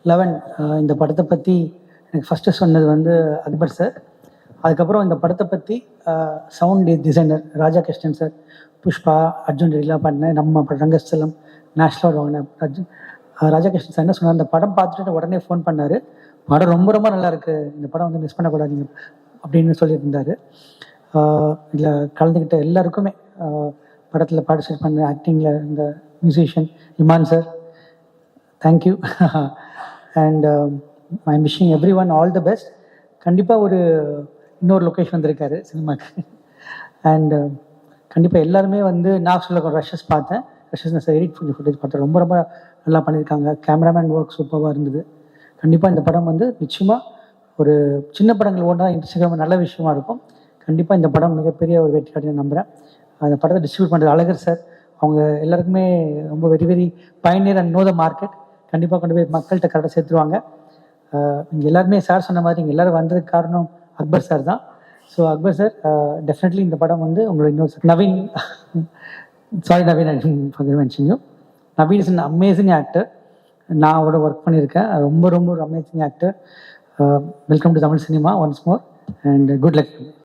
Eleven இந்த படத்தை பற்றி எனக்கு ஃபஸ்ட்டு சொன்னது வந்து அக்பர் சார். அதுக்கப்புறம் இந்த படத்தை பற்றி சவுண்ட் டிசைனர் ராஜா கிருஷ்ணன் சார், புஷ்பா, அர்ஜுன் ரெடிலாம் பண்ண நம்ம ரங்கஸ்தலம் நேஷ்னல் அவார்டு வாங்கின அர்ஜுன் ராஜா கிருஷ்ணன் சார் என்ன சொன்னார், இந்த படம் பார்த்துட்டு உடனே ஃபோன் பண்ணார், படம் ரொம்ப ரொம்ப நல்லா இருக்குது, இந்த படம் வந்து மிஸ் பண்ணக்கூடாதீங்க அப்படின்னு சொல்லியிருந்தார். இதில் கலந்துக்கிட்ட எல்லாருக்குமே, படத்தில் பார்ட்டிசிபேட் பண்ண ஆக்டிங்கில் இந்த musician Imman sir, thank you. And I am wishing everyone all the best. கண்டிப்பாக ஒரு இன்னொரு லொக்கேஷன் வந்திருக்காரு சினிமாக்கு. அண்ட் கண்டிப்பாக எல்லாருமே வந்து நான் சொல்ல ரஷஸ் பார்த்தேன், ரஷஸ் சார் எடிட் பண்ணி ஃபுட்டேஜ் பார்த்தேன், ரொம்ப ரொம்ப நல்லா பண்ணியிருக்காங்க. கேமராமேன் ஒர்க் சூப்பராக இருந்தது. கண்டிப்பாக இந்த படம் வந்து நிச்சயமாக ஒரு சின்ன படங்கள் ஓடா இன்ஸ்டாகிராம் நல்ல விஷயமா இருக்கும். கண்டிப்பாக இந்த படம் மிகப்பெரிய ஒரு வெற்றி அடைஞ்சு நம்புகிறேன். அந்த படத்தை டிஸ்ட்ரிபியூட் பண்ணுறது அழகர் சார், அவங்க எல்லாருக்குமே ரொம்ப very very pioneer and no the market. கண்டிப்பாக கொண்டு போய் மக்கள்கிட்ட கரெக்டாக சேர்த்துருவாங்க. இங்கே எல்லாருமே சார் சொன்ன மாதிரி இங்கே எல்லோரும் வந்ததுக்கு காரணம் அக்பர் சார் தான். ஸோ அக்பர் சார் டெஃபினெட்லி இந்த படம் வந்து உங்களோட இன்னொரு Naveen, sorry Naveen, mention you. Naveen is an amazing actor. நான் அவரோட ஒர்க் பண்ணியிருக்கேன், ரொம்ப ரொம்ப ஒரு amazing actor. Welcome to Tamil cinema once more and good luck.